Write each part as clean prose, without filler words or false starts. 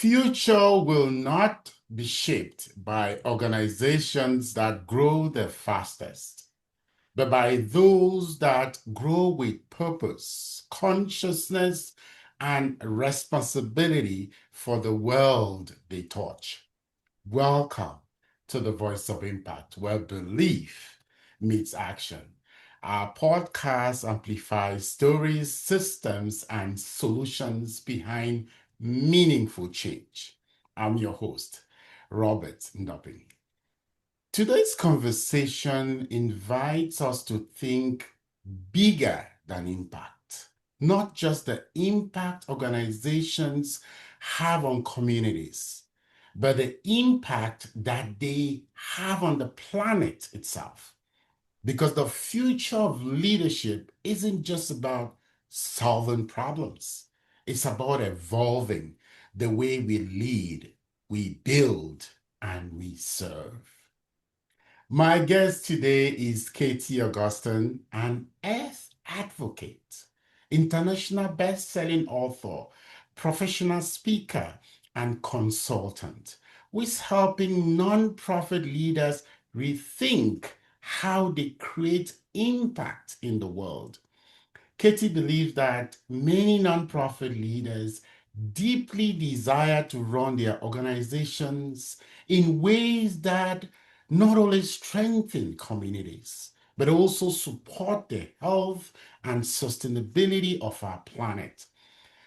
future will not be shaped by organizations that grow the fastest, but by those that grow with purpose, consciousness, and responsibility for the world they touch. Welcome to the Voice of Impact, where belief meets action. Our podcast amplifies stories, systems, and solutions behind meaningful change. I'm your host, Robert Ndoping. Today's conversation invites us to think bigger than impact, not just the impact organizations have on communities, but the impact that they have on the planet itself. Because the future of leadership isn't just about solving problems, it's about evolving the way we lead, we build, and we serve. My guest today is Katie Augustine, an earth advocate, international best-selling author, professional speaker, and consultant, who is helping nonprofit leaders rethink how they create impact in the world. Katie believes that many nonprofit leaders deeply desire to run their organizations in ways that not only strengthen communities, but also support the health and sustainability of our planet.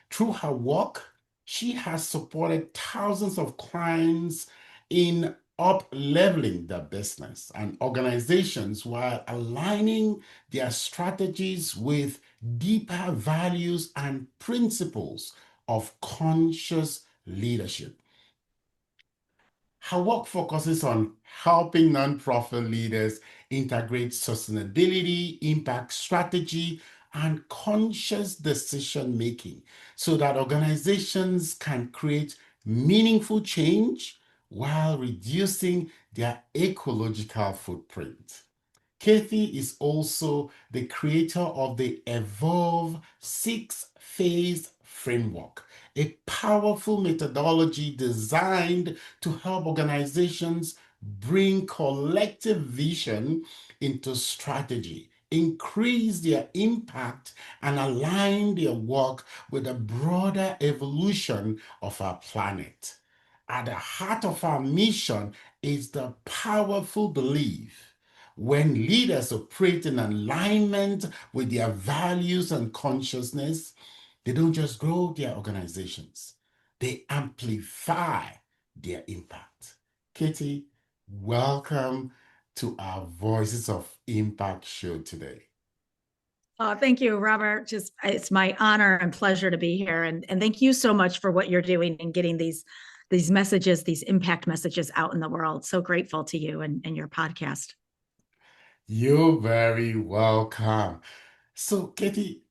Through her work, she has supported thousands of clients in up-leveling their business and organizations while aligning their strategies with deeper values and principles of conscious leadership. Her work focuses on helping nonprofit leaders integrate sustainability, impact strategy, and conscious decision making so that organizations can create meaningful change while reducing their ecological footprint. Kathy is also the creator of the Evolve Six-Phase Framework, a powerful methodology designed to help organizations bring collective vision into strategy, increase their impact, and align their work with the broader evolution of our planet. At the heart of our mission is the powerful belief when leaders operate in alignment with their values and consciousness, they don't just grow their organizations, they amplify their impact. Katie, welcome to our Voices of Impact show today. Thank you, Robert. It's my honor and pleasure to be here. And thank you so much for what you're doing and getting these messages, these impact messages out in the world. So grateful to you and your podcast. You're very welcome. So, Katie,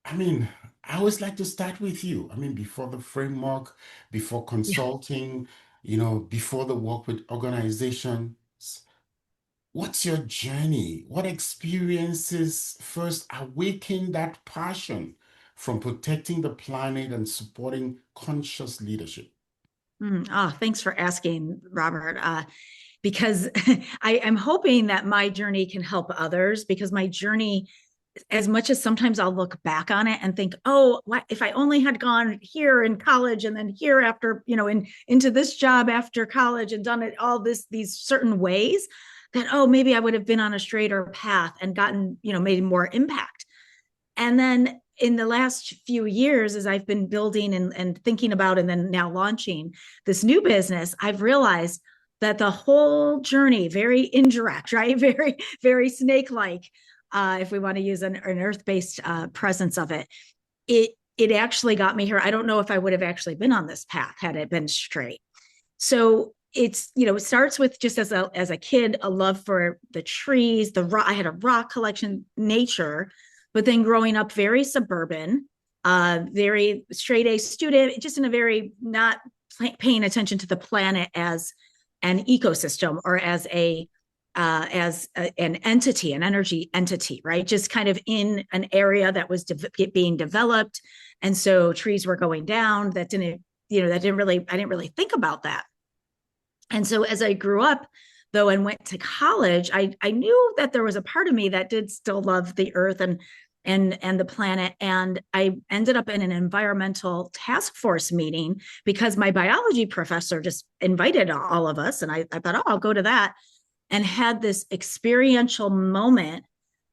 I always like to start with you. Before the framework, before consulting, before the work with organizations, what's your journey? What experiences first awakened that passion from protecting the planet and supporting conscious leadership? Thanks for asking, Robert. Because I'm hoping that my journey can help others, because my journey, as much as sometimes I'll look back on it and think, oh, what if I only had gone here in college and then here after, into this job after college and done it all these certain ways, that, oh, maybe I would have been on a straighter path and gotten, made more impact. And then in the last few years, as I've been building and thinking about, and then now launching this new business, I've realized that the whole journey, very indirect, right? Very, very snake-like, if we want to use an earth-based presence of it, it actually got me here. I don't know if I would have actually been on this path had it been straight. So it starts with just as a kid, a love for the trees, I had a rock collection, nature, but then growing up very suburban, very straight A student, just in a very not paying attention to the planet as an ecosystem or as an entity, an energy entity, right? Just kind of in an area that was being developed. And so trees were going down that didn't I didn't really think about that. And so as I grew up, though, and went to college, I knew that there was a part of me that did still love the earth and the planet. And I ended up in an environmental task force meeting because my biology professor just invited all of us. And I thought, oh, I'll go to that, and had this experiential moment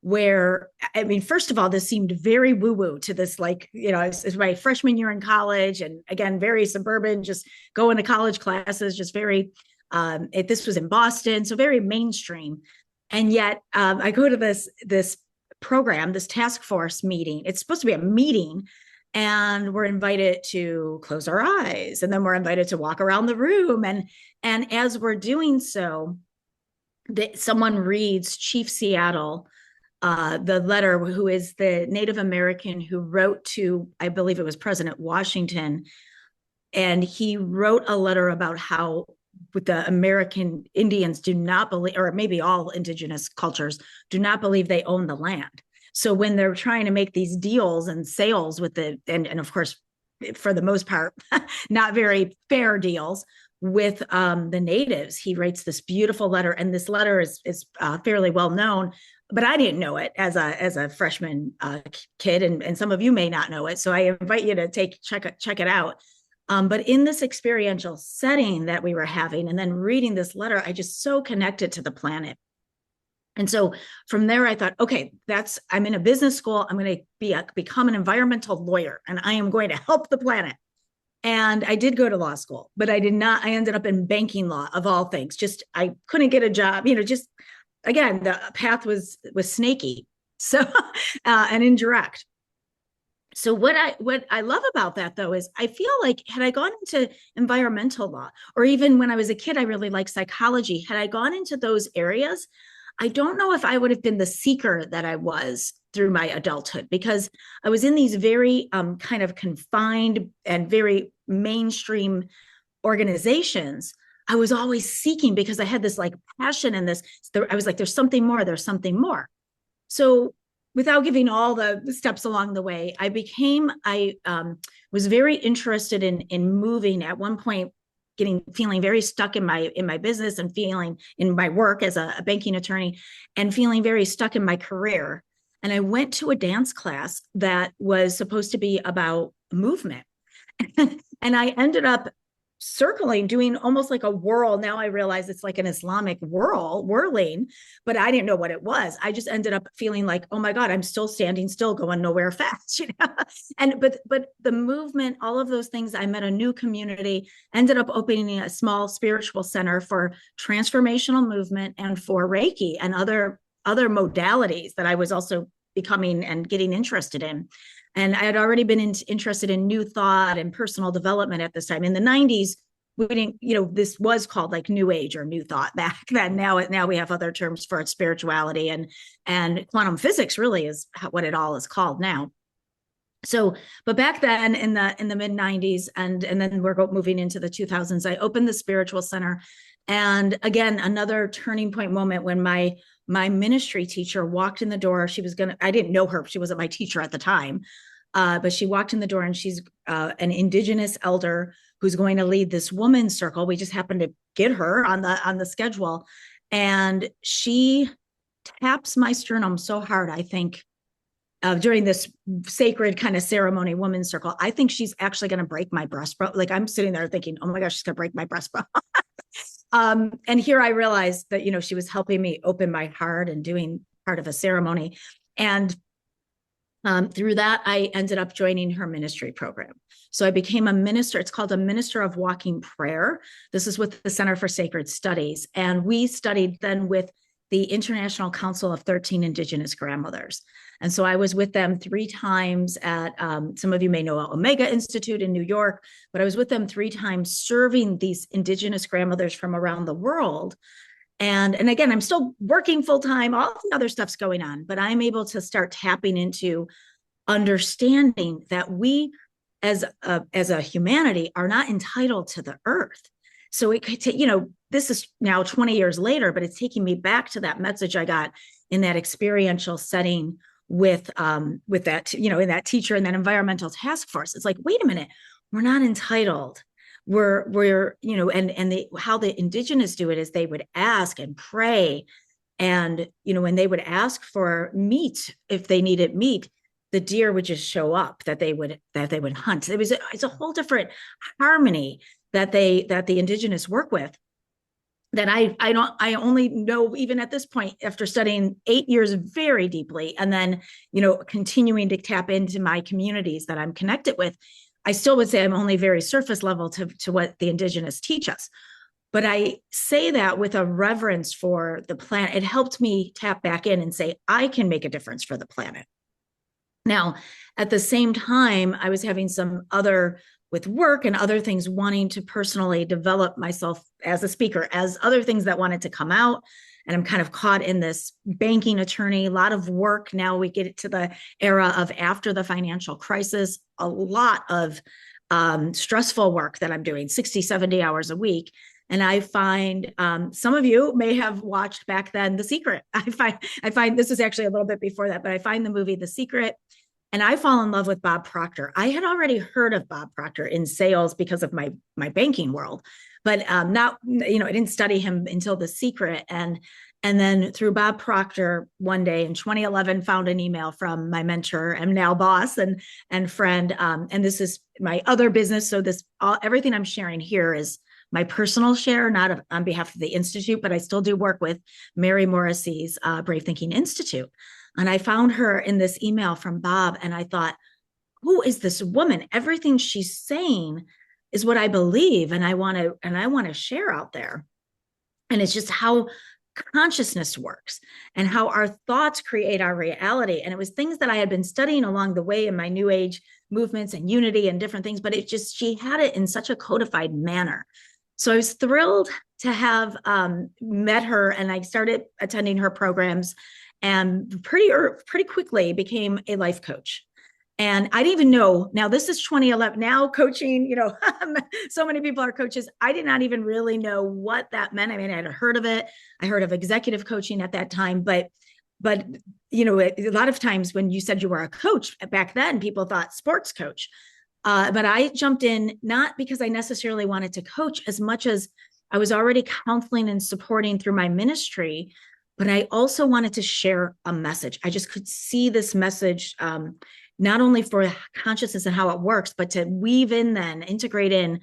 where, I mean, first of all, this seemed very woo-woo to this, like, it's my freshman year in college, and again, very suburban, just going to college classes, just very, this was in Boston, so very mainstream. And yet I go to this program, this task force meeting. It's supposed to be a meeting, and we're invited to close our eyes, and then we're invited to walk around the room. And as we're doing so, someone reads Chief Seattle, the letter, who is the Native American who wrote to, I believe it was President Washington. And he wrote a letter about how with the American Indians do not believe, or maybe all indigenous cultures do not believe they own the land. So when they're trying to make these deals and sales with and of course, for the most part, not very fair deals with the natives, he writes this beautiful letter. And this letter is fairly well known, but I didn't know it as a freshman kid, and some of you may not know it. So I invite you to check it out. But in this experiential setting that we were having, and then reading this letter, I just so connected to the planet. And so from there, I thought, okay, I'm in a business school. I'm going to become an environmental lawyer, and I am going to help the planet. And I did go to law school, but I did not. I ended up in banking law, of all things. Just, I couldn't get a job, just, again, the path was snaky. So, and indirect. So what I love about that, though, is I feel like had I gone into environmental law, or even when I was a kid, I really liked psychology. Had I gone into those areas, I don't know if I would have been the seeker that I was through my adulthood, because I was in these very kind of confined and very mainstream organizations. I was always seeking because I had this like passion in this. I was like, there's something more, there's something more. So without giving all the steps along the way, I was very interested in moving. At one point, feeling very stuck in my business, and feeling in my work as a banking attorney, and feeling very stuck in my career. And I went to a dance class that was supposed to be about movement. And I ended up circling, doing almost like a whirl. Now I realize it's like an Islamic whirling, but I didn't know what it was. I just ended up feeling like, oh my God, I'm still standing still, going nowhere fast, And but the movement, all of those things, I met a new community, ended up opening a small spiritual center for transformational movement and for Reiki and other modalities that I was also becoming and getting interested in. And I had already been interested in new thought and personal development at this time. In the 90s, we didn't, this was called like new age or new thought back then. Now we have other terms for it, spirituality and quantum physics really is what it all is called now. So, but back then in the mid 90s, and then we're moving into the 2000s, I opened the spiritual center. And again, another turning point moment when my ministry teacher walked in the door. I didn't know her. She wasn't my teacher at the time. But she walked in the door, and she's an indigenous elder who's going to lead this women's circle. We just happened to get her on the schedule. And she taps my sternum so hard, I think, during this sacred kind of ceremony, women's circle. I think she's actually going to break my breastbone. Like, I'm sitting there thinking, oh my gosh, she's going to break my breastbone. And here I realized that, she was helping me open my heart and doing part of a ceremony. And through that, I ended up joining her ministry program. So I became a minister. It's called a minister of walking prayer. This is with the Center for Sacred Studies. And we studied then with the International Council of 13 Indigenous Grandmothers. And so I was with them 3 times at, some of you may know Omega Institute in New York, but I was with them 3 times serving these Indigenous grandmothers from around the world. And again, I'm still working full time, all the other stuff's going on, but I'm able to start tapping into understanding that we as a humanity are not entitled to the earth. So it could take, this is now 20 years later, but it's taking me back to that message I got in that experiential setting with that, in that teacher and that environmental task force. It's like, wait a minute, we're not entitled. And how the indigenous do it is they would ask and pray. And, when they would ask for meat, if they needed meat, the deer would just show up that they would hunt. It's a whole different harmony that the indigenous work with, that I only know, even at this point, after studying 8 years very deeply, and then, continuing to tap into my communities that I'm connected with. I still would say I'm only very surface level to what the indigenous teach us. But I say that with a reverence for the planet. It helped me tap back in and say, I can make a difference for the planet. Now, at the same time, I was having some other, with work and other things, wanting to personally develop myself as a speaker, as other things that wanted to come out. And I'm kind of caught in this banking attorney, a lot of work. Now we get to the era of after the financial crisis, a lot of stressful work that I'm doing, 60, 70 hours a week. And I find some of you may have watched back then The Secret. I find this is actually a little bit before that, but I find the movie The Secret, and I fall in love with Bob Proctor. I had already heard of Bob Proctor in sales because of my banking world, but not, I didn't study him until The Secret. And then through Bob Proctor, one day in 2011, found an email from my mentor and now boss and friend. And this is my other business. So everything I'm sharing here is my personal share, not on behalf of the Institute, but I still do work with Mary Morrissey's Brave Thinking Institute. And I found her in this email from Bob, and I thought, who is this woman? Everything she's saying is what I believe, and I want to share out there. And it's just how consciousness works and how our thoughts create our reality. And it was things that I had been studying along the way in my New Age movements and unity and different things, but she had it in such a codified manner. So I was thrilled to have met her, and I started attending her programs, and pretty quickly became a life coach. And I didn't even know, now this is 2011, now coaching, so many people are coaches. I did not even really know what that meant. I mean, I had heard of it. I heard of executive coaching at that time, but a lot of times when you said you were a coach back then, people thought sports coach. But I jumped in not because I necessarily wanted to coach as much as I was already counseling and supporting through my ministry, but I also wanted to share a message. I just could see this message, not only for consciousness and how it works, but to weave in, then integrate in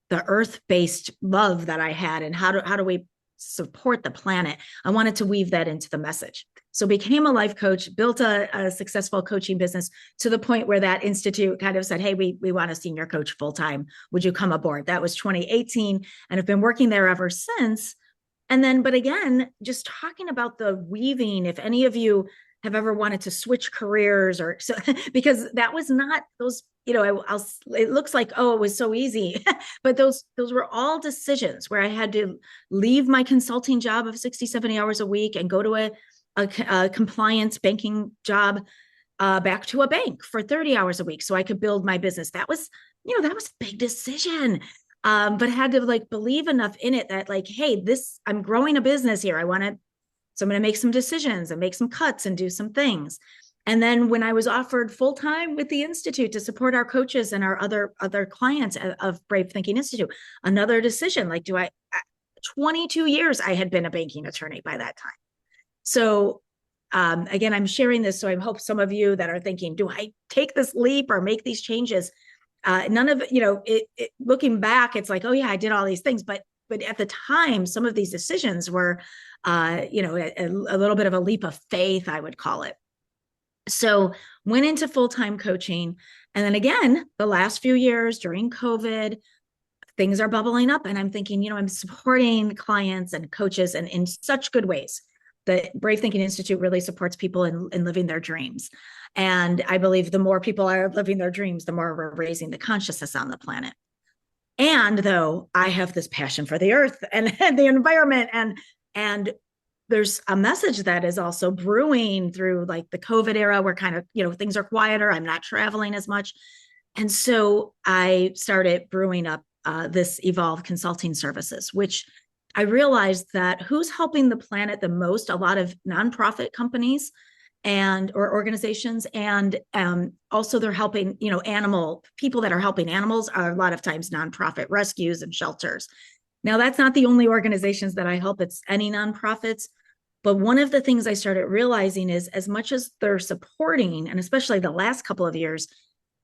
the earth-based love that I had, and how do we support the planet. I wanted to weave that into the message. So became a life coach, built a successful coaching business to the point where that institute kind of said, hey, we want a senior coach full-time. Would you come aboard? That was 2018. And I've been working there ever since. And then, but again, just talking about the weaving, if any of you have ever wanted to switch careers or so, because that was not those, it looks like, oh, it was so easy, but those were all decisions where I had to leave my consulting job of 60, 70 hours a week and go to a compliance banking job, back to a bank for 30 hours a week so I could build my business. That was a big decision. But had to believe enough in it that hey, I'm growing a business here. So I'm going to make some decisions and make some cuts and do some things. And then when I was offered full-time with the Institute to support our coaches and our other clients of Brave Thinking Institute, another decision, 22 years I had been a banking attorney by that time. So again, I'm sharing this, so I hope some of you that are thinking, do I take this leap or make these changes? None of looking back, it's like, oh yeah, I did all these things, but at the time, some of these decisions were, a little bit of a leap of faith, I would call it. So went into full-time coaching. And then again, the last few years during COVID, things are bubbling up, and I'm thinking, I'm supporting clients and coaches and in such good ways. The Brave Thinking Institute really supports people in living their dreams. And I believe the more people are living their dreams, the more we're raising the consciousness on the planet. And though I have this passion for the earth and the environment, and there's a message that is also brewing through the COVID era where kind of, things are quieter. I'm not traveling as much. And so I started brewing up this Evolve Consulting Services, which I realized that who's helping the planet the most, a lot of nonprofit companies and or organizations, and also they're helping, animal people that are helping animals are a lot of times nonprofit rescues and shelters. Now, that's not the only organizations that I help, it's any nonprofits. But one of the things I started realizing is, as much as they're supporting, and especially the last couple of years,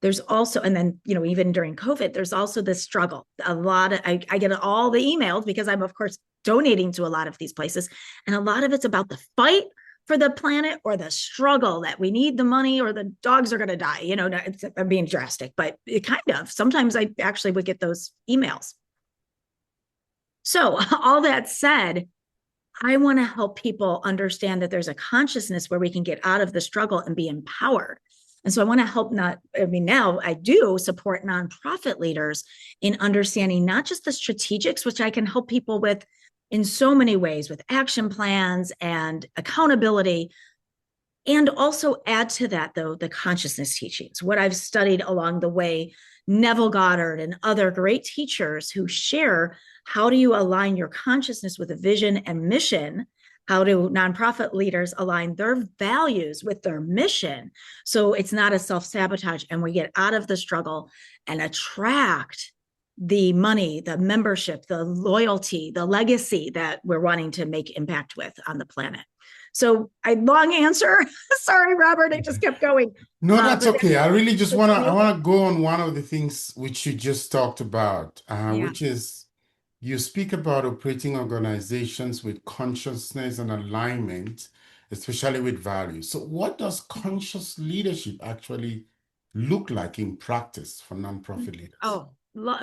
there's also, and then, even during COVID, there's also this struggle. A lot of, I get all the emails because I'm, of course, donating to a lot of these places. And a lot of it's about the fight for the planet or the struggle that we need the money or the dogs are going to die. I'm being drastic, but it kind of, sometimes I actually would get those emails. So all that said, I want to help people understand that there's a consciousness where we can get out of the struggle and be empowered. And so I want to help now I do support nonprofit leaders in understanding not just the strategics, which I can help people with in so many ways with action plans and accountability, and also add to that, though, the consciousness teachings, what I've studied along the way, Neville Goddard and other great teachers who share how do you align your consciousness with a vision and mission? How do nonprofit leaders align their values with their mission so it's not a self-sabotage and we get out of the struggle and attract the money, the membership, the loyalty, the legacy that we're wanting to make impact with on the planet. So long answer. Sorry, Robert, I just kept going. No, that's okay. I really just wanna I Yeah. wanna go on one of the things which you just talked about, Yeah. which is you speak about operating organizations with consciousness and alignment, especially with values. So what does conscious leadership actually look like in practice for nonprofit leaders? Oh,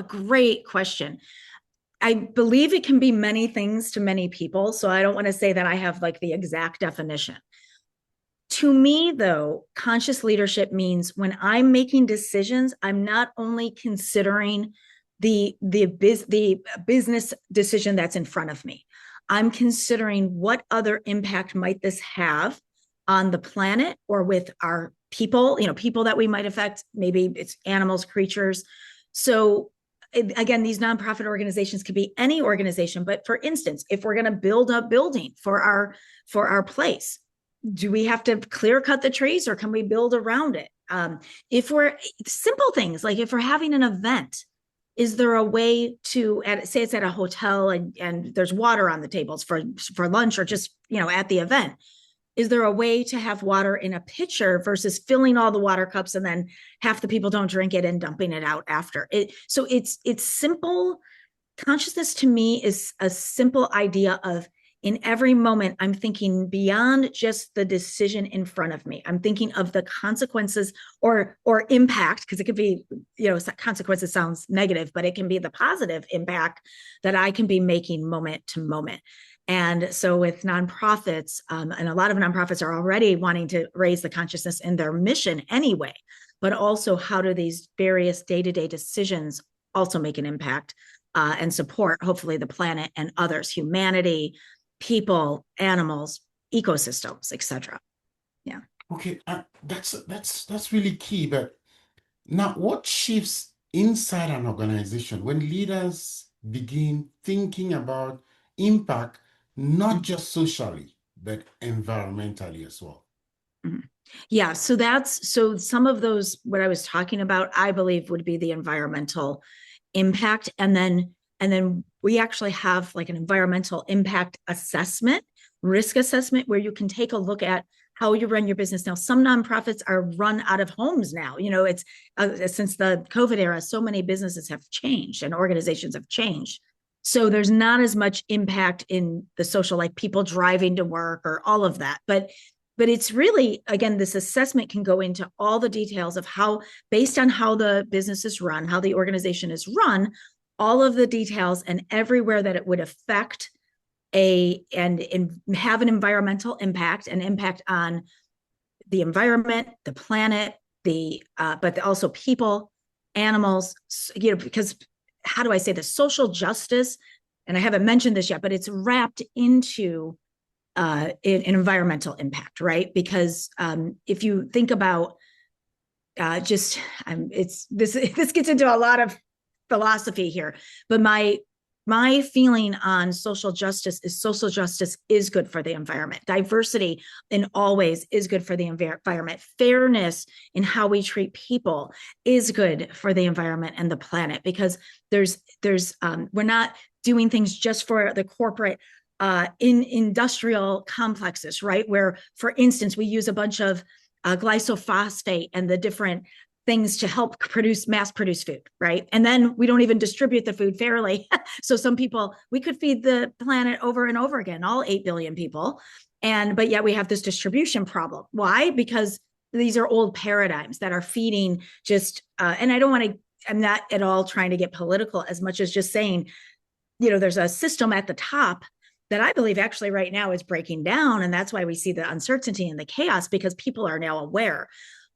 great question. I believe it can be many things to many people. So I don't want to say that I have like the exact definition. To me, though, conscious leadership means when I'm making decisions, I'm not only considering the business decision that's in front of me. I'm considering what other impact might this have on the planet or with our people, people that we might affect. Maybe it's animals, creatures. So again, these nonprofit organizations could be any organization. But for instance, if we're going to build a building for our place, do we have to clear cut the trees or can we build around it? If we're simple things like if we're having an event, is there a way to say it's at a hotel and there's water on the tables for lunch or just at the event? Is there a way to have water in a pitcher versus filling all the water cups and then half the people don't drink it and dumping it out after it? So it's simple. Consciousness to me is a simple idea of, in every moment, I'm thinking beyond just the decision in front of me. I'm thinking of the consequences or impact, because it could be, consequences sounds negative, but it can be the positive impact that I can be making moment to moment. And so with nonprofits, and a lot of nonprofits are already wanting to raise the consciousness in their mission anyway, but also how do these various day-to-day decisions also make an impact and support, hopefully, the planet and others, humanity, people, animals, ecosystems, etc. Yeah. Okay, that's really key. But now, what shifts inside an organization when leaders begin thinking about impact, not just socially, but environmentally as well? Mm-hmm. Yeah. So some of those, what I was talking about, I believe would be the environmental impact. And then we actually have like an environmental impact assessment, risk assessment, where you can take a look at how you run your business. Now, some nonprofits are run out of homes now. It's since the COVID era, so many businesses have changed and organizations have changed. So there's not as much impact in the social, like people driving to work or all of that. But it's really, again, this assessment can go into all the details of how, based on how the business is run, how the organization is run, all of the details and everywhere that it would affect and have an environmental impact, an impact on the environment, the planet, but also people, animals, because how do I say this? Social justice, and I haven't mentioned this yet, but it's wrapped into an environmental impact, right? Because if you think about it's this gets into a lot of philosophy here, but my feeling on social justice is good for the environment. Diversity in all ways is good for the environment. Fairness in how we treat people is good for the environment and the planet, because we're not doing things just for the corporate in industrial complexes, right? Where, for instance, we use a bunch of glyphosate and the different things to help mass produce food, right? And then we don't even distribute the food fairly. So some people, we could feed the planet over and over again, all 8 billion people. But yet we have this distribution problem. Why? Because these are old paradigms that are feeding and I'm not at all trying to get political as much as just saying, there's a system at the top that I believe actually right now is breaking down. And that's why we see the uncertainty and the chaos, because people are now aware.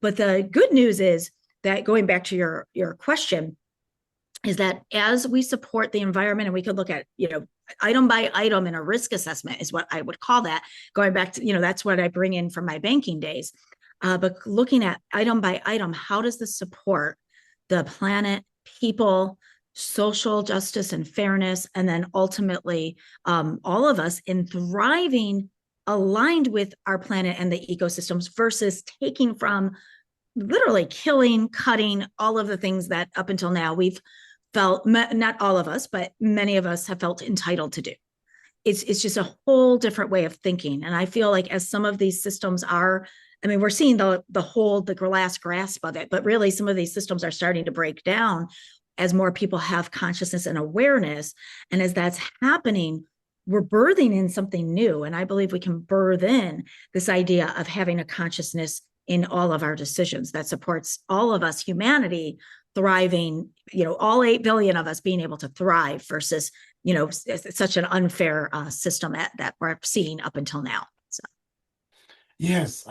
But the good news is that, going back to your question, is that as we support the environment, and we could look at, item by item in a risk assessment is what I would call that, going back to, that's what I bring in from my banking days. But looking at item by item, how does this support the planet, people, social justice and fairness, and then ultimately all of us in thriving aligned with our planet and the ecosystems, versus taking from, literally killing, cutting, all of the things that up until now we've felt, not all of us, but many of us have felt entitled to do. It's just a whole different way of thinking. And I feel like as some of these systems are, we're seeing the last grasp of it, but really some of these systems are starting to break down as more people have consciousness and awareness. And as that's happening, we're birthing in something new. And I believe we can birth in this idea of having a consciousness in all of our decisions that supports all of us, humanity, thriving, all 8 billion of us being able to thrive, versus, such an unfair system that we're seeing up until now. So. Yes.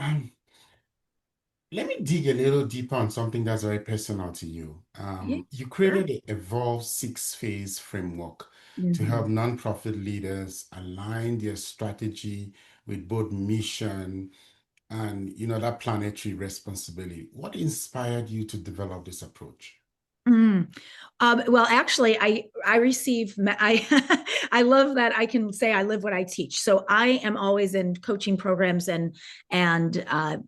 Let me dig a little deeper on something that's very personal to you. Yeah, You sure. created the Evolve 6-phase framework to help Mm-hmm. nonprofit leaders align their strategy with both mission and, that planetary responsibility. What inspired you to develop this approach? Mm. Well, actually, I receive I love that I can say I live what I teach. So I am always in coaching programs and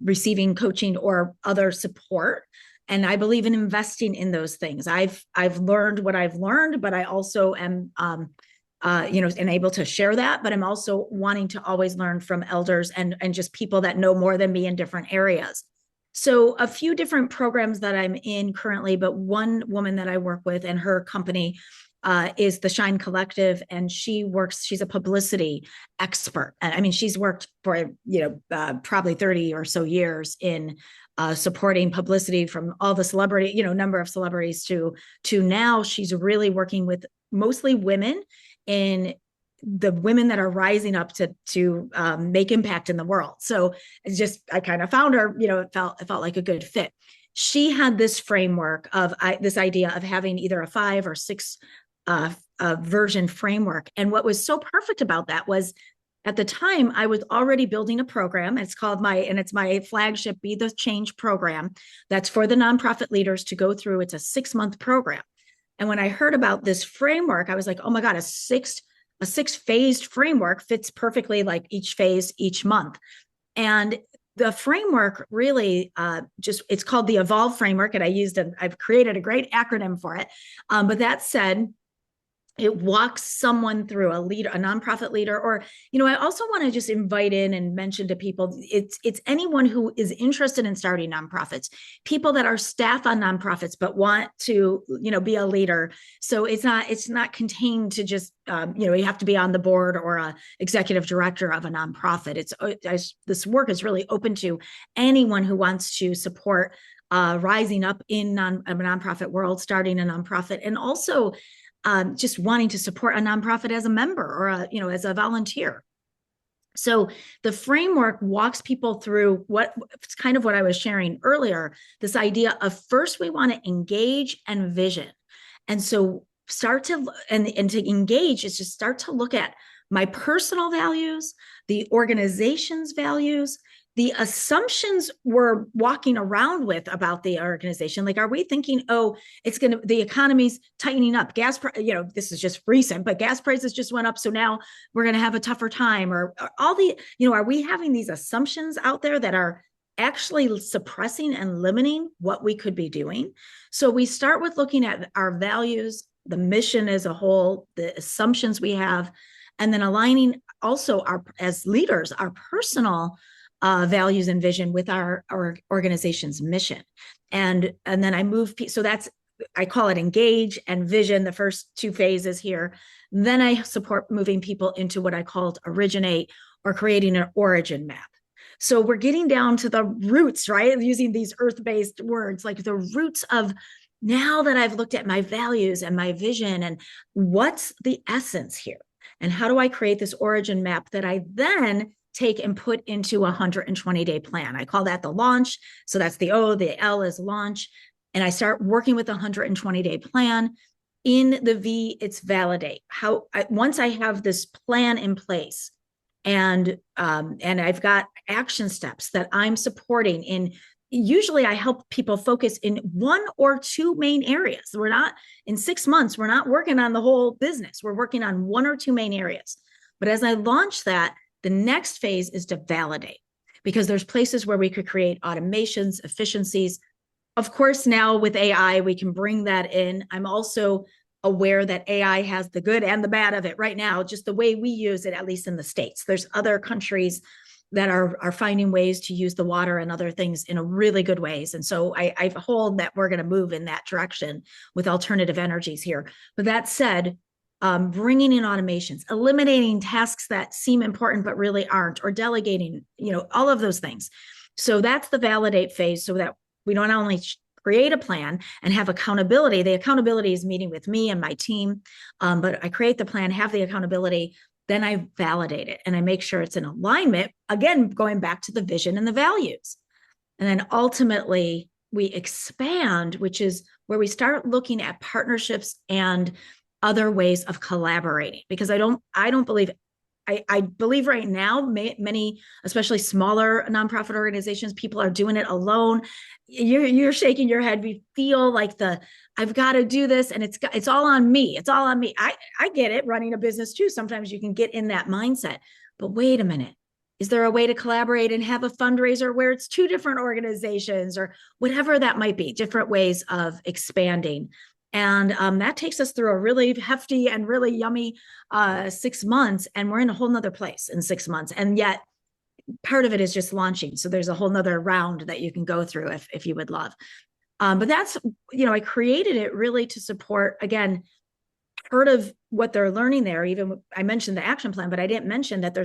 receiving coaching or other support, and I believe in investing in those things. I've learned what I've learned, but I also am and able to share that. But I'm also wanting to always learn from elders and just people that know more than me in different areas. So a few different programs that I'm in currently, but one woman that I work with and her company is the Shine Collective, and she's a publicity expert. She's worked for, probably 30 or so years in supporting publicity from all the celebrity, number of celebrities to now she's really working with mostly women in the women that are rising up to make impact in the world. So I kind of found her, it felt like a good fit. She had this framework of this idea of having either a 5 or 6 version framework. And what was so perfect about that was, at the time, I was already building a program. It's my flagship Be the Change program. That's for the nonprofit leaders to go through. It's a 6-month program. And when I heard about this framework, I was like, oh my God, a 6-phased framework fits perfectly, like each phase, each month. And the framework really it's called the Evolve framework. And I've created a great acronym for it. But that said, it walks someone through, a nonprofit leader, or, I also want to just invite in and mention to people, it's anyone who is interested in starting nonprofits, people that are staff on nonprofits, but want to, be a leader. So it's not contained to just, you have to be on the board or a executive director of a nonprofit. This work is really open to anyone who wants to support rising up in a nonprofit world, starting a nonprofit, and also just wanting to support a nonprofit as a member or as a volunteer. So the framework walks people through it's kind of what I was sharing earlier, this idea of, first we want to engage and vision. And so to engage is just start to look at my personal values, the organization's values, the assumptions we're walking around with about the organization, like, are we thinking, oh, the economy's tightening up, this is just recent, but gas prices just went up, so now we're going to have a tougher time, or are we having these assumptions out there that are actually suppressing and limiting what we could be doing? So we start with looking at our values, the mission as a whole, the assumptions we have, and then aligning also as leaders, our personal values and vision with our organization's mission. And then I call it engage and vision, the first two phases here. Then I support moving people into what I called originate, or creating an origin map. So we're getting down to the roots, right? Using these earth-based words, like the roots of, now that I've looked at my values and my vision, and what's the essence here? And how do I create this origin map that I then take and put into a 120-day plan? I call that the launch. So that's the O, the L is launch. And I start working with a 120-day plan. In the V, it's validate. Once I have this plan in place, and I've got action steps that I'm supporting in, usually I help people focus in one or two main areas. We're not, in 6 months, we're not working on the whole business. We're working on one or two main areas. But as I launch that, the next phase is to validate, because there's places where we could create automations, efficiencies. Of course, now with AI, we can bring that in. I'm also aware that AI has the good and the bad of it right now, just the way we use it, at least in the States. There's other countries that are finding ways to use the water and other things in a really good ways. And so I hold that we're going to move in that direction with alternative energies here. But that said, bringing in automations, eliminating tasks that seem important but really aren't, or delegating, all of those things. So that's the validate phase, so that we don't only create a plan and have accountability. The accountability is meeting with me and my team, but I create the plan, have the accountability, then I validate it and I make sure it's in alignment, again, going back to the vision and the values. And then ultimately we expand, which is where we start looking at partnerships and other ways of collaborating, because I don't believe, I believe right now, many, especially smaller nonprofit organizations, people are doing it alone. You're shaking your head. We feel like I've got to do this, and it's all on me. It's all on me. I get it, running a business too. Sometimes you can get in that mindset, but wait a minute. Is there a way to collaborate and have a fundraiser where it's two different organizations, or whatever that might be, different ways of expanding? And that takes us through a really hefty and really yummy 6 months. And we're in a whole nother place in 6 months. And yet part of it is just launching. So there's a whole nother round that you can go through if you would love. But that's, I created it really to support, again, part of what they're learning there. Even I mentioned the action plan, but I didn't mention that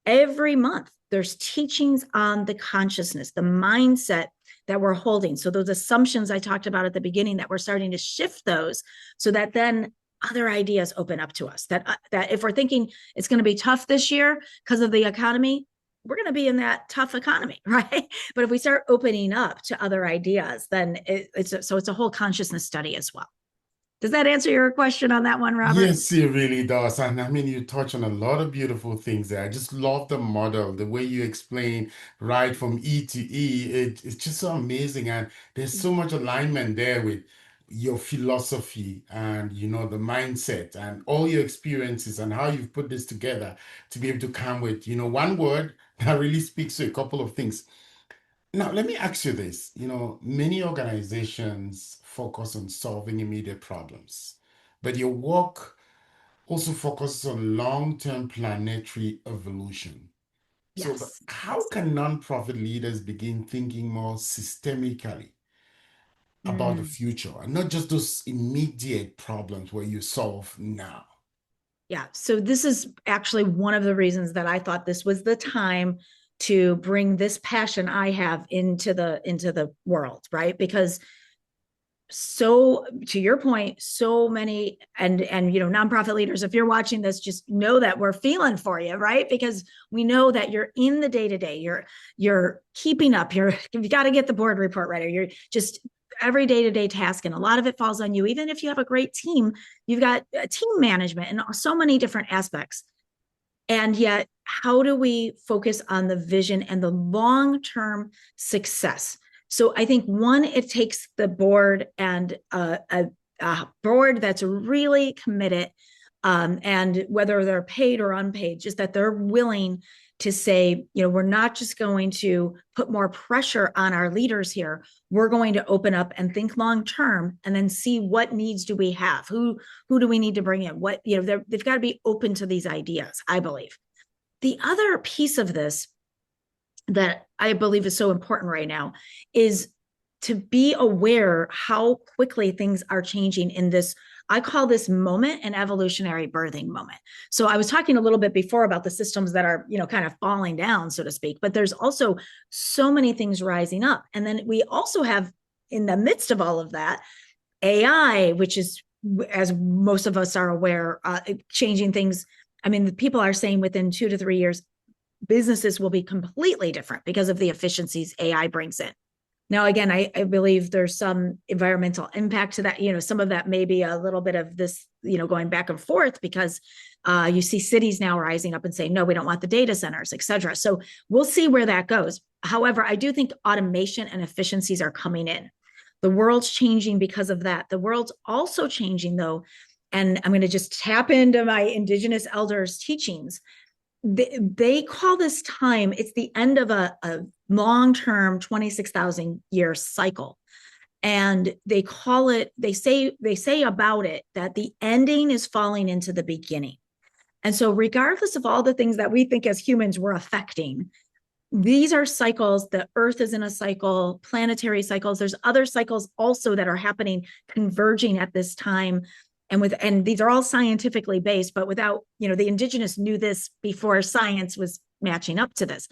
every month there's teachings on the consciousness, the mindset that we're holding. So those assumptions I talked about at the beginning, that we're starting to shift those, so that then other ideas open up to us. That if we're thinking it's going to be tough this year because of the economy, we're going to be in that tough economy, right? But if we start opening up to other ideas, then it's a whole consciousness study as well. Does that answer your question on that one, Robert? Yes, it really does. And I mean, you touch on a lot of beautiful things there. I just love the model, the way you explain right from E to E. It's just so amazing. And there's so much alignment there with your philosophy and, the mindset and all your experiences and how you've put this together to be able to come with, one word that really speaks to a couple of things. Now, let me ask you this. Many organizations focus on solving immediate problems, but your work also focuses on long-term planetary evolution. So, but Yes. how can nonprofit leaders begin thinking more systemically about the Mm. future and not just those immediate problems where you solve now? Yeah. So this is actually one of the reasons that I thought this was the time to bring this passion I have into the world, right? Because, so to your point, so many and nonprofit leaders, if you're watching this, just know that we're feeling for you, right? Because we know that you're in the day-to-day, you're keeping up, you've got to get the board report ready, you're just every day-to-day task, and a lot of it falls on you. Even if you have a great team, you've got team management and so many different aspects. And yet, how do we focus on the vision and the long-term success? So I think one, it takes the board and a board that's really committed, and whether they're paid or unpaid, just that they're willing to say, we're not just going to put more pressure on our leaders here. We're going to open up and think long term, and then see what needs do we have, who do we need to bring in, what, they've got to be open to these ideas, I believe. The other piece of this that I believe is so important right now is to be aware how quickly things are changing in this. I call this moment an evolutionary birthing moment. So I was talking a little bit before about the systems that are, kind of falling down, so to speak, but there's also so many things rising up. And then we also have, in the midst of all of that, AI, which is, as most of us are aware, changing things. I mean, people are saying within 2 to 3 years, businesses will be completely different because of the efficiencies AI brings in. Now, again, I believe there's some environmental impact to that. Some of that may be a little bit of this, going back and forth, because you see cities now rising up and saying, no, we don't want the data centers, et cetera. So we'll see where that goes. However, I do think automation and efficiencies are coming in. The world's changing because of that. The world's also changing, though, and I'm going to just tap into my Indigenous elders' teachings. They call this time, it's the end of a long-term 26,000 year cycle. And they call it, they say about it that the ending is falling into the beginning. And so regardless of all the things that we think as humans we're affecting, these are cycles. The earth is in a cycle, planetary cycles. There's other cycles also that are happening, converging at this time. And these are all scientifically based, but without, the indigenous knew this before science was matching up to this.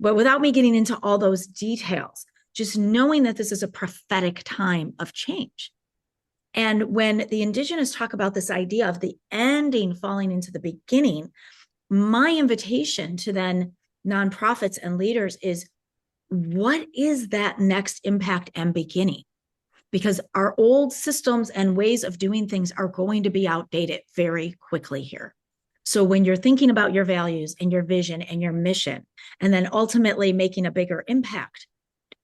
But without me getting into all those details, just knowing that this is a prophetic time of change. And when the indigenous talk about this idea of the ending falling into the beginning, my invitation to then nonprofits and leaders is, what is that next impact and beginning? Because our old systems and ways of doing things are going to be outdated very quickly here. So when you're thinking about your values and your vision and your mission, and then ultimately making a bigger impact,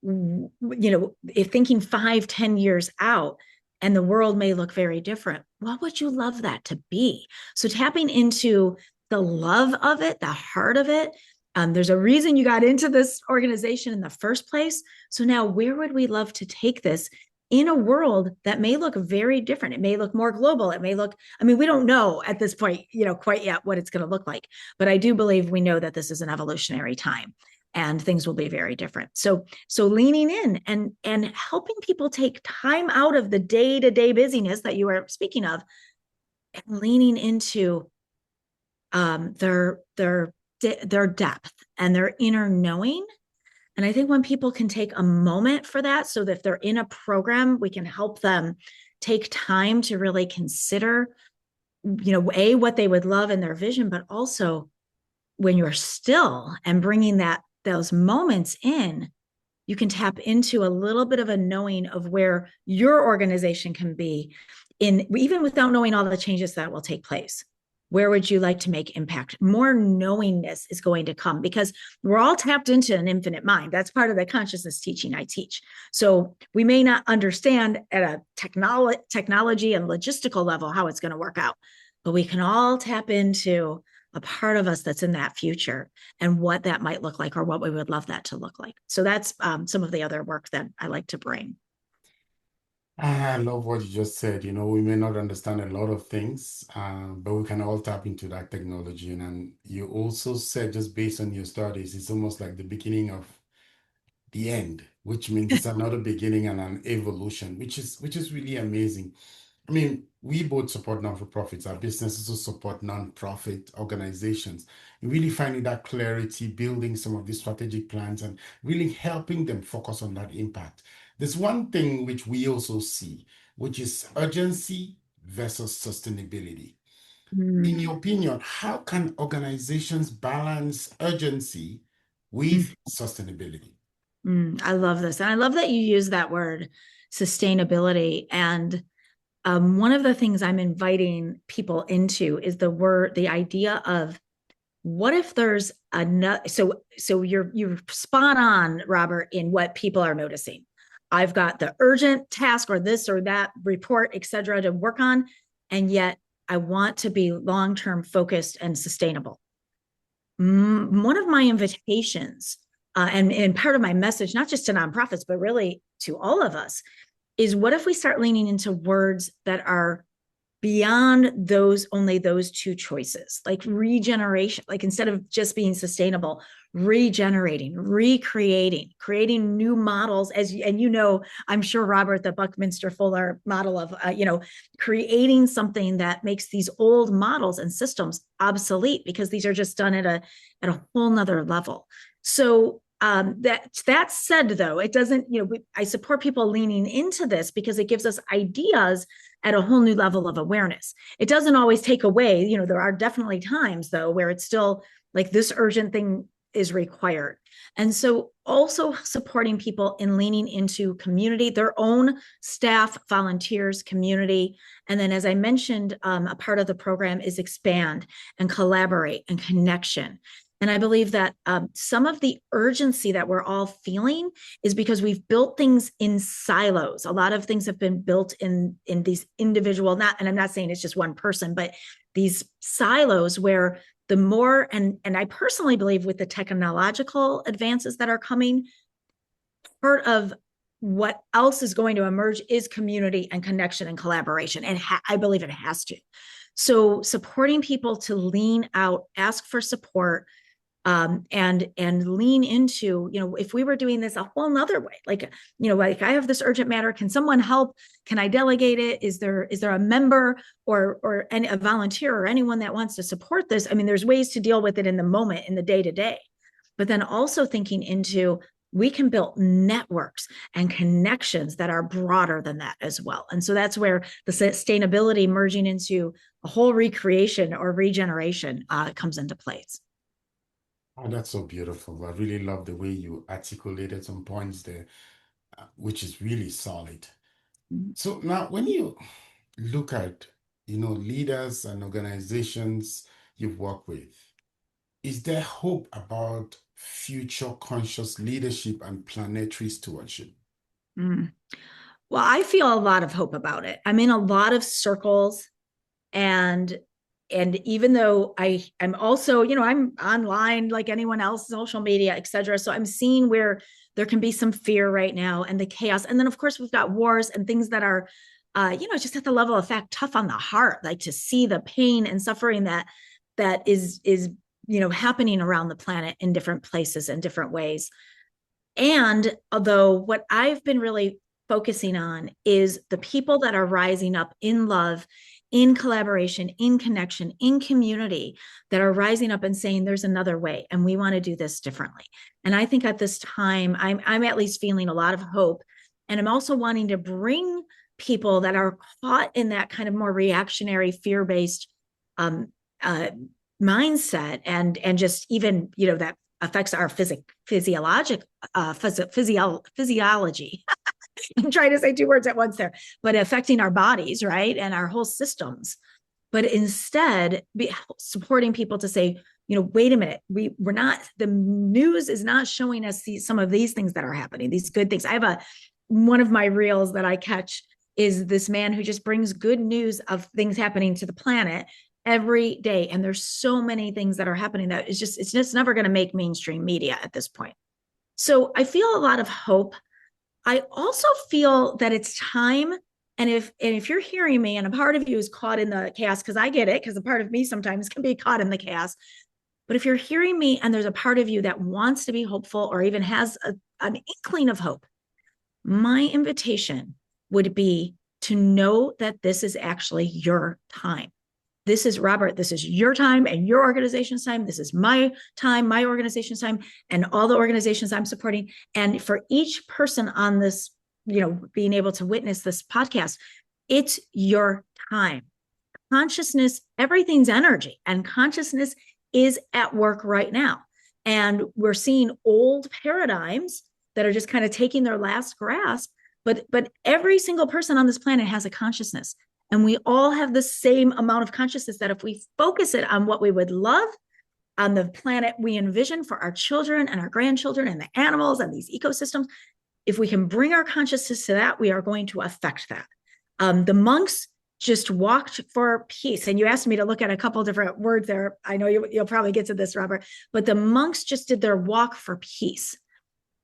if thinking 5-10 years out, and the world may look very different, what would you love that to be? So tapping into the love of it, the heart of it. There's a reason you got into this organization in the first place. So now, where would we love to take this in a world that may look very different? It may look more global. It may look, we don't know at this point, quite yet what it's going to look like. But I do believe we know that this is an evolutionary time and things will be very different. So leaning in and helping people take time out of the day-to-day busyness that you were speaking of, and leaning into their depth and their inner knowing. And I think when people can take a moment for that, so that if they're in a program, we can help them take time to really consider, what they would love in their vision, but also when you're still and bringing those moments in, you can tap into a little bit of a knowing of where your organization can be, even without knowing all the changes that will take place. Where would you like to make impact? More knowingness is going to come, because we're all tapped into an infinite mind. That's part of the consciousness teaching I teach. So we may not understand at a technology and logistical level how it's going to work out, but we can all tap into a part of us that's in that future and what that might look like, or what we would love that to look like. So that's some of the other work that I like to bring. I love what you just said. We may not understand a lot of things, but we can all tap into that technology. And you also said, just based on your studies, it's almost like the beginning of the end, which means it's another beginning and an evolution, which is really amazing. We both support non-for-profits. Our businesses also support non-profit organizations. Really finding that clarity, building some of these strategic plans, and really helping them focus on that impact. There's one thing which we also see, which is urgency versus sustainability. In your opinion, how can organizations balance urgency with sustainability? I love this. And I love that you use that word, sustainability. And one of the things I'm inviting people into is the idea of what if there's another? So you're spot on, Robert, in what people are noticing. I've got the urgent task or this or that report, et cetera, to work on. And yet I want to be long-term focused and sustainable. One of my invitations and part of my message, not just to nonprofits, but really to all of us, is what if we start leaning into words that are beyond those two choices, like regeneration, like instead of just being sustainable, regenerating, recreating, creating new models, I'm sure, Robert, the Buckminster Fuller model of creating something that makes these old models and systems obsolete, because these are just done at a whole nother level. So that said, though, it doesn't, I support people leaning into this because it gives us ideas at a whole new level of awareness. It doesn't always take away, there are definitely times, though, where it's still like this urgent thing is required. And so also supporting people in leaning into community, their own staff, volunteers, community. And then, as I mentioned, a part of the program is expand and collaborate and connection. And I believe that some of the urgency that we're all feeling is because we've built things in silos. A lot of things have been built in these individual, and I'm not saying it's just one person, but these silos where the more, and I personally believe with the technological advances that are coming, part of what else is going to emerge is community and connection and collaboration. And I believe it has to. So supporting people to lean out, ask for support, and lean into, if we were doing this a whole nother way, like I have this urgent matter, can someone help? Can I delegate it? Is there a member or a volunteer or anyone that wants to support this? I mean, there's ways to deal with it in the moment, in the day to day, but then also thinking into, we can build networks and connections that are broader than that as well. And so that's where the sustainability merging into a whole recreation or regeneration comes into place. Oh, that's so beautiful. I really love the way you articulated some points there, which is really solid. So now, when you look at, leaders and organizations you've worked with, is there hope about future conscious leadership and planetary stewardship? Mm. Well, I feel a lot of hope about it. I'm in a lot of circles, and even though I'm also, I'm online like anyone else, social media, et cetera. So I'm seeing where there can be some fear right now and the chaos. And then of course we've got wars and things that are, just at the level of fact, tough on the heart, like to see the pain and suffering that is, happening around the planet in different places and different ways. And although what I've been really focusing on is the people that are rising up in love, in collaboration, in connection, in community, that are rising up and saying there's another way and we want to do this differently. And I think at this time, I'm at least feeling a lot of hope. And I'm also wanting to bring people that are caught in that kind of more reactionary, fear-based um, mindset, and just even, that affects our physiology. I'm trying to say two words at once there, but affecting our bodies, right? And our whole systems. But instead, supporting people to say, wait a minute, we're not, the news is not showing us some of these things that are happening, these good things. I have one of my reels that I catch is this man who just brings good news of things happening to the planet every day. And there's so many things that are happening that it's just never going to make mainstream media at this point. So I feel a lot of hope. I also feel that it's time. And if you're hearing me and a part of you is caught in the chaos, because I get it, because a part of me sometimes can be caught in the chaos. But if you're hearing me and there's a part of you that wants to be hopeful or even has an inkling of hope, my invitation would be to know that this is actually your time. This is, Robert, this is your time and your organization's time. This is my time, my organization's time, and all the organizations I'm supporting. And for each person on this, being able to witness this podcast, it's your time. Consciousness, everything's energy, and consciousness is at work right now. And we're seeing old paradigms that are just kind of taking their last grasp. But every single person on this planet has a consciousness. And we all have the same amount of consciousness that if we focus it on what we would love on the planet we envision for our children and our grandchildren and the animals and these ecosystems, if we can bring our consciousness to that, we are going to affect that. The monks just walked for peace. And you asked me to look at a couple different words there. I know you'll probably get to this, Robert, but the monks just did their walk for peace.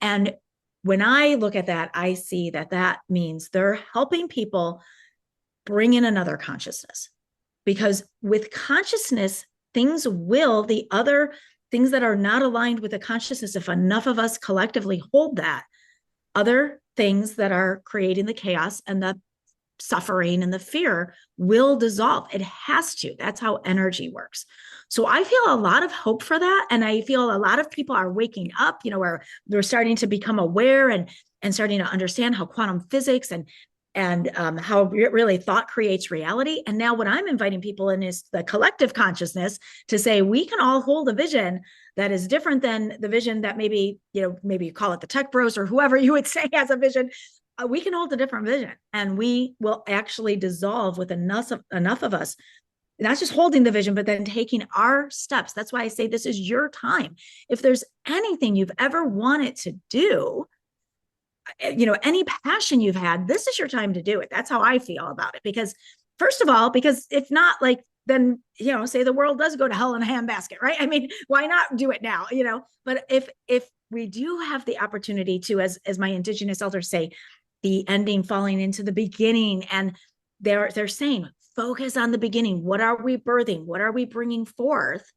And when I look at that, I see that that means they're helping people bring in another consciousness. Because with consciousness, the other things that are not aligned with the consciousness, if enough of us collectively hold that, other things that are creating the chaos and the suffering and the fear will dissolve. It has to. That's how energy works. So I feel a lot of hope for that. And I feel a lot of people are waking up, where they're starting to become aware and starting to understand how quantum physics and how really thought creates reality. And now what I'm inviting people in is the collective consciousness to say, we can all hold a vision that is different than the vision that maybe you call it the tech bros or whoever you would say has a vision. We can hold a different vision, and we will actually dissolve with enough of us, not just holding the vision, but then taking our steps. That's why I say this is your time. If there's anything you've ever wanted to do, any passion you've had, this is your time to do it. That's how I feel about it. Because first of all, because if not, like, then, say the world does go to hell in a handbasket, right? I mean, why not do it now? But if we do have the opportunity to, as my Indigenous elders say, the ending falling into the beginning, and they're saying, focus on the beginning. What are we birthing? What are we bringing forth?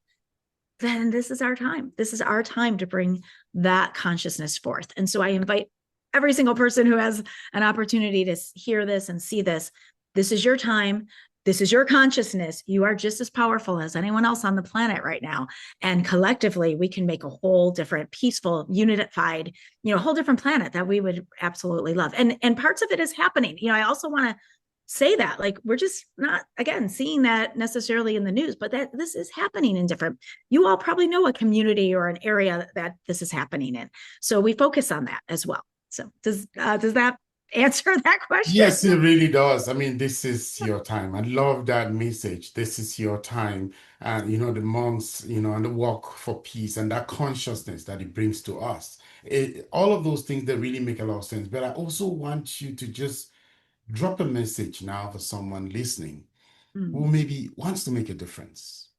Then this is our time. This is our time to bring that consciousness forth. And so I invite every single person who has an opportunity to hear this and see this. This is your time. This is your consciousness. You are just as powerful as anyone else on the planet right now. And collectively, we can make a whole different, peaceful, unified, whole different planet that we would absolutely love. And parts of it is happening. I also want to say that, like, we're just not, again, seeing that necessarily in the news, but that this is happening in different, you all probably know a community or an area that this is happening in. So we focus on that as well. So does that answer that question? Yes, it really does. I mean, this is your time. I love that message. This is your time. And, the monks, and the walk for peace and that consciousness that it brings to us. All of those things that really make a lot of sense. But I also want you to just drop a message now for someone listening who Mm-hmm. maybe wants to make a difference,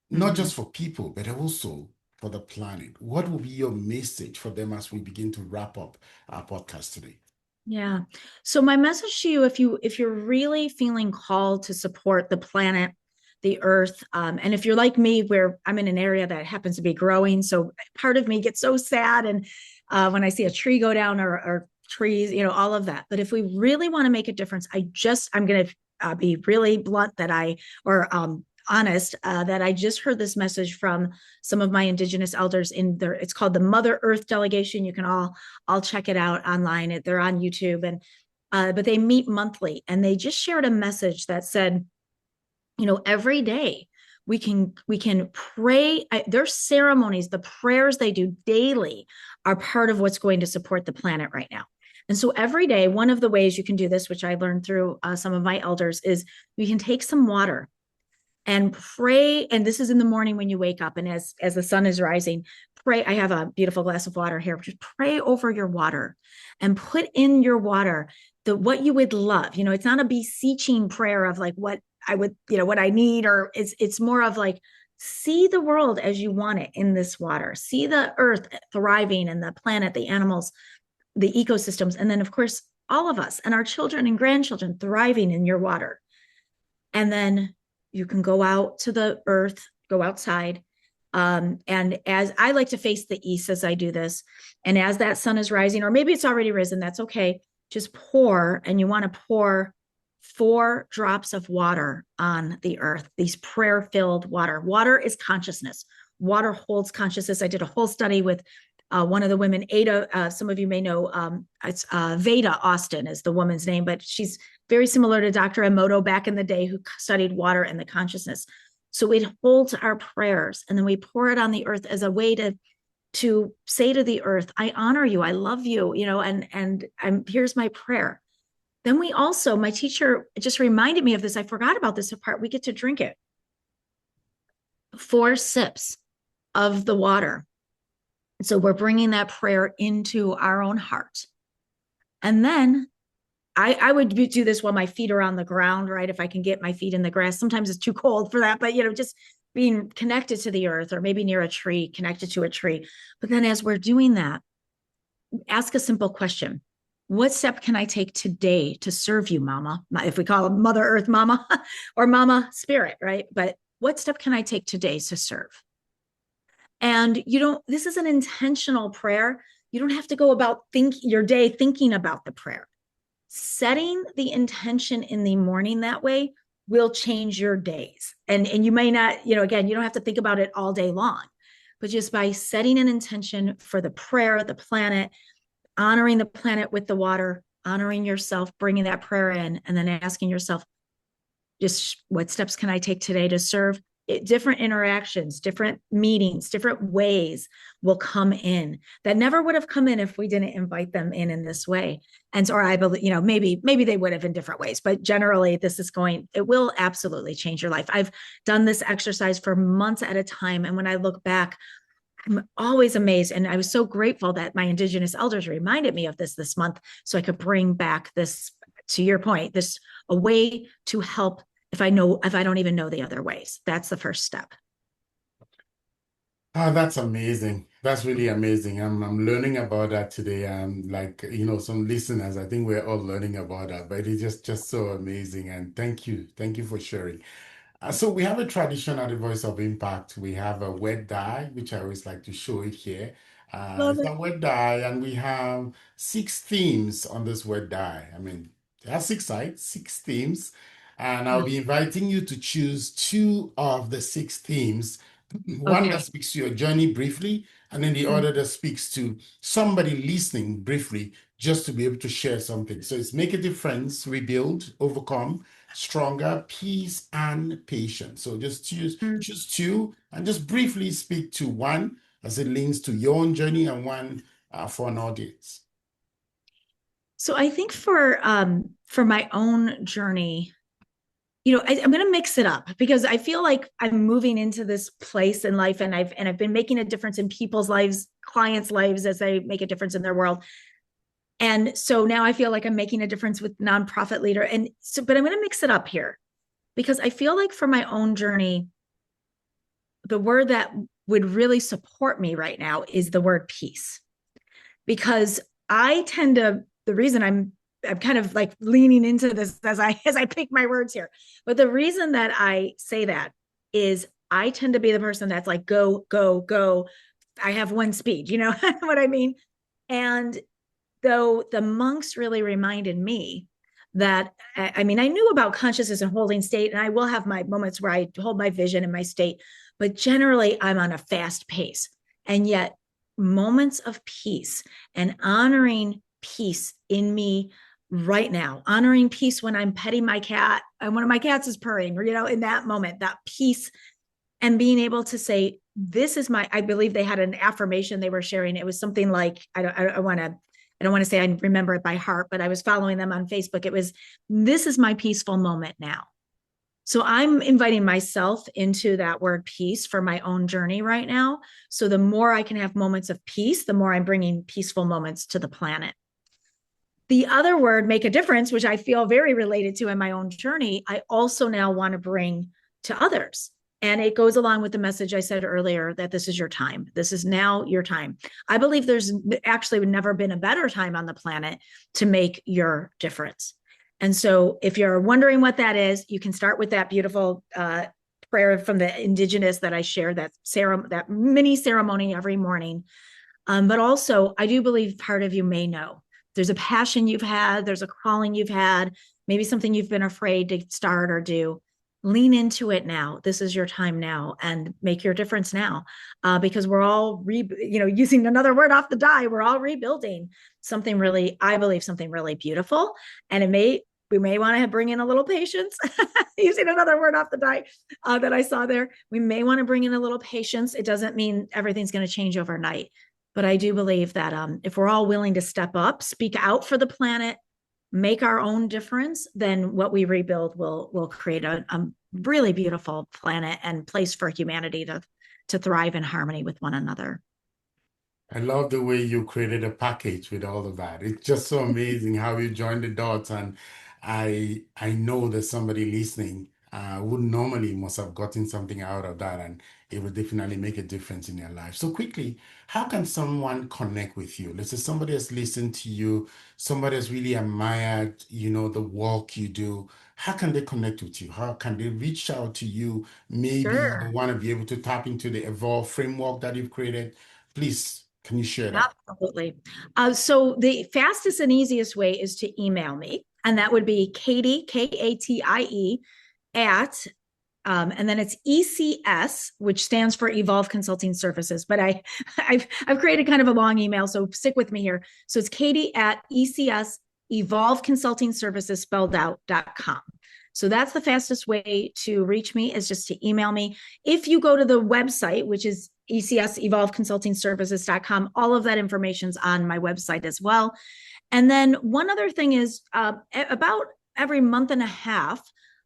not Mm-hmm. just for people, but also for the planet. What will be your message for them as we begin to wrap up our podcast today? Yeah. So my message to you, if you're really feeling called to support the planet, the earth, and if you're like me, where I'm in an area that happens to be growing, so part of me gets so sad, and when I see a tree go down or trees, all of that. But if we really want to make a difference, I'm going to be really blunt honest, that I just heard this message from some of my Indigenous elders it's called the Mother Earth Delegation. You can all check it out online. They're on YouTube, and but they meet monthly, and they just shared a message that said, every day we can pray. Their ceremonies, the prayers they do daily, are part of what's going to support the planet right now. And so every day, one of the ways you can do this, which I learned through some of my elders, is you can take some water and pray. And this is in the morning when you wake up, and as the sun is rising, pray. I have a beautiful glass of water here. Just pray over your water and put in your water what you would love. It's not a beseeching prayer of like what I would, what I need, or it's more of like, see the world as you want it in this water. See the earth thriving, and the planet, the animals, the ecosystems, and then of course all of us and our children and grandchildren thriving in your water. And then you can go out to the earth, go outside. And as I like to face the east as I do this, and as that sun is rising, or maybe it's already risen, that's okay. Just pour, and you want to pour 4 drops of water on the earth, these prayer-filled water. Water is consciousness. Water holds consciousness. I did a whole study with one of the women, Ada, some of you may know, it's Veda Austin is the woman's name, but she's very similar to Dr. Emoto back in the day, who studied water and the consciousness. So it holds our prayers, and then we pour it on the earth as a way to say to the earth, I honor you, I love you, and here's my prayer. Then we also, my teacher just reminded me of this. I forgot about this part. We get to drink it. 4 sips. of the water. So we're bringing that prayer into our own heart. And then I would do this while my feet are on the ground, right? If I can get my feet in the grass. Sometimes it's too cold for that, but just being connected to the earth, or maybe near a tree, connected to a tree. But then as we're doing that, ask a simple question. What step can I take today to serve you, Mama? If we call it Mother Earth Mama or Mama Spirit, right? But what step can I take today to serve? And this is an intentional prayer. You don't have to go about your day thinking about the prayer. Setting the intention in the morning that way will change your days. And you may not, again, you don't have to think about it all day long, but just by setting an intention for the prayer, the planet, honoring the planet with the water, honoring yourself, bringing that prayer in, and then asking yourself, just what steps can I take today to serve? Different interactions, different meetings, different ways will come in that never would have come in if we didn't invite them in this way. And so, or I believe, maybe they would have in different ways, but generally it will absolutely change your life. I've done this exercise for months at a time. And when I look back, I'm always amazed. And I was so grateful that my Indigenous elders reminded me of this month so I could bring back this, to your point, a way to help if I don't even know the other ways. That's the first step. Oh, that's amazing. That's really amazing. I'm learning about that today. Like, some listeners, I think we're all learning about that, but it's just so amazing. And thank you. Thank you for sharing. So we have a tradition at the Voice of Impact. We have a word die, which I always like to show it here. Love It's it. a word die, and we have six themes on this word die. I mean, there are six sides, six themes, and I'll be inviting you to choose two of the six themes. One that Okay. speaks to your journey briefly, and then the other that speaks to somebody listening briefly, just to be able to share something. So it's make a difference, rebuild, overcome, stronger, peace, and patience. So just choose two and just briefly speak to one as it links to your own journey and one for an audience. So I think for my own journey, I'm going to mix it up because I feel like I'm moving into this place in life, and I've been making a difference in people's lives, clients' lives, as they make a difference in their world. And so now I feel like I'm making a difference with nonprofit leader. And so, but I'm going to mix it up here because I feel like for my own journey, the word that would really support me right now is the word peace. Because the reason I'm kind of like leaning into this as I pick my words here. But the reason that I say that is I tend to be the person that's like, go, go, go. I have one speed, you know what I mean? And though the monks really reminded me that, I mean, I knew about consciousness and holding state, and I will have my moments where I hold my vision and my state, but generally I'm on a fast pace. And yet moments of peace and honoring peace in me right now, honoring peace when I'm petting my cat and one of my cats is purring, or, in that moment, that peace, and being able to say, this is I believe they had an affirmation they were sharing. It was something like, I don't want to say I remember it by heart, but I was following them on Facebook. It was, this is my peaceful moment now. So I'm inviting myself into that word peace for my own journey right now. So the more I can have moments of peace, the more I'm bringing peaceful moments to the planet. The other word, make a difference, which I feel very related to in my own journey, I also now want to bring to others. And it goes along with the message I said earlier that this is your time. This is now your time. I believe there's actually never been a better time on the planet to make your difference. And so if you're wondering what that is, you can start with that beautiful prayer from the Indigenous that I share, that mini ceremony every morning. But also, I do believe part of you may know. There's a passion you've had, there's a calling you've had, maybe something you've been afraid to start or do. Lean into it now. This is your time now, and make your difference now, because we're all using another word off the die. We're all rebuilding something really, I believe, something really beautiful, and we may want to bring in a little patience. Using another word off the die that I saw there, we may want to bring in a little patience. It doesn't mean everything's going to change overnight, but I do believe that if we're all willing to step up, speak out for the planet, make our own difference, then what we rebuild will create a really beautiful planet and place for humanity to thrive in harmony with one another. I love the way you created a package with all of that. It's just so amazing how you joined the dots. And I know that somebody listening would normally must have gotten something out of that, and it would definitely make a difference in their life. So quickly, how can someone connect with you? Let's say somebody has listened to you, somebody has really admired, the work you do. How can they connect with you? How can they reach out to you? Maybe they Sure. want to be able to tap into the Evolve framework that you've created. Please, can you share that? Absolutely. So the fastest and easiest way is to email me, and that would be Katie, Katie, at and then it's ECS, which stands for Evolve Consulting Services. But I've created kind of a long email, so stick with me here. So it's Katie at ECS, Evolve Consulting Services spelled out.com. So that's the fastest way to reach me, is just to email me. If you go to the website, which is ECS, Evolve Consulting Services.com, all of that information's on my website as well. And then one other thing is about every month and a half,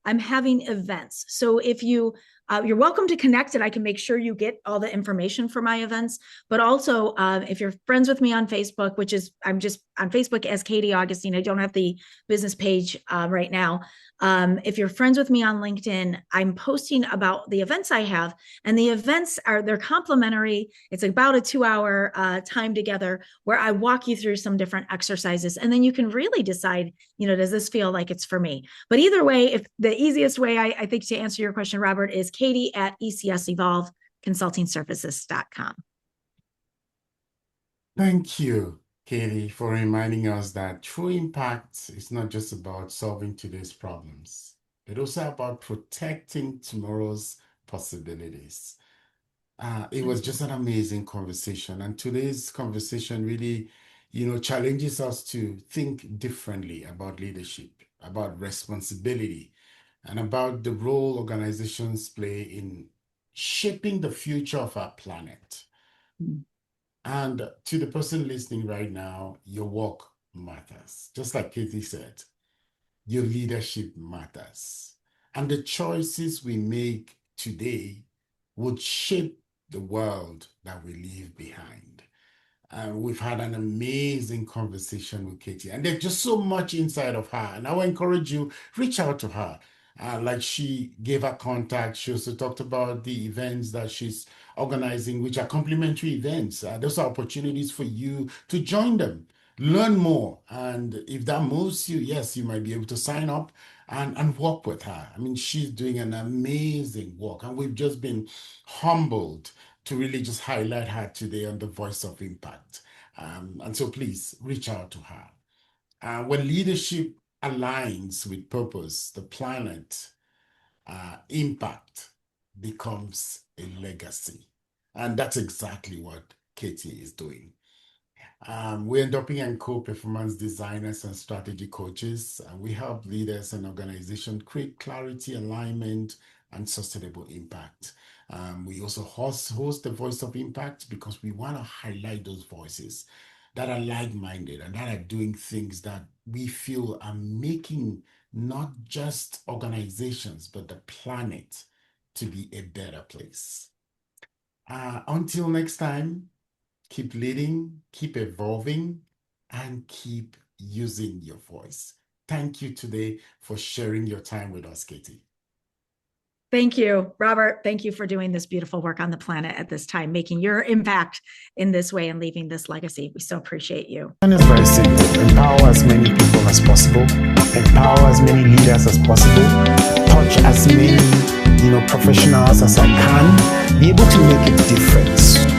I'm having events. So if you're welcome to connect, and I can make sure you get all the information for my events. But also, if you're friends with me on Facebook, which is I'm just on Facebook as Katie Augustine. I don't have the business page right now. If you're friends with me on LinkedIn, I'm posting about the events I have, and the events they're complimentary. It's about a 2-hour time together where I walk you through some different exercises, and then you can really decide, does this feel like it's for me? But either way, if the easiest way I think to answer your question, Robert, is Katie at ECS Evolve Consulting Services.com. Thank you, Katie, for reminding us that true impact is not just about solving today's problems, but also about protecting tomorrow's possibilities. It was just an amazing conversation, and today's conversation really, challenges us to think differently about leadership, about responsibility, and about the role organizations play in shaping the future of our planet. Mm. And to the person listening right now, your work matters. Just like Katie said, your leadership matters. And the choices we make today would shape the world that we leave behind. We've had an amazing conversation with Katie, and there's just so much inside of her. And I will encourage you, reach out to her. Like she gave her contact. She also talked about the events that she's organizing, which are complimentary events. Those are opportunities for you to join them, learn more. And if that moves you, yes, you might be able to sign up and work with her. I mean, she's doing an amazing work, and we've just been humbled to really just highlight her today on the Voice of Impact. And so please reach out to her. When leadership aligns with purpose, the planet impact becomes a legacy. And that's exactly what Katie is doing. We're Ndoping and Co performance designers and strategy coaches. We help leaders and organizations create clarity, alignment, and sustainable impact. We also host the Voice of Impact because we want to highlight those voices that are like-minded and that are doing things that we feel are making not just organizations, but the planet to be a better place. Until next time, keep leading, keep evolving, and keep using your voice. Thank you today for sharing your time with us, Katie. Thank you, Robert. Thank you for doing this beautiful work on the planet at this time, making your impact in this way and leaving this legacy. We so appreciate you. And it's very simple. Empower as many people as possible. Empower as many leaders as possible. Touch as many, professionals as I can. Be able to make a difference.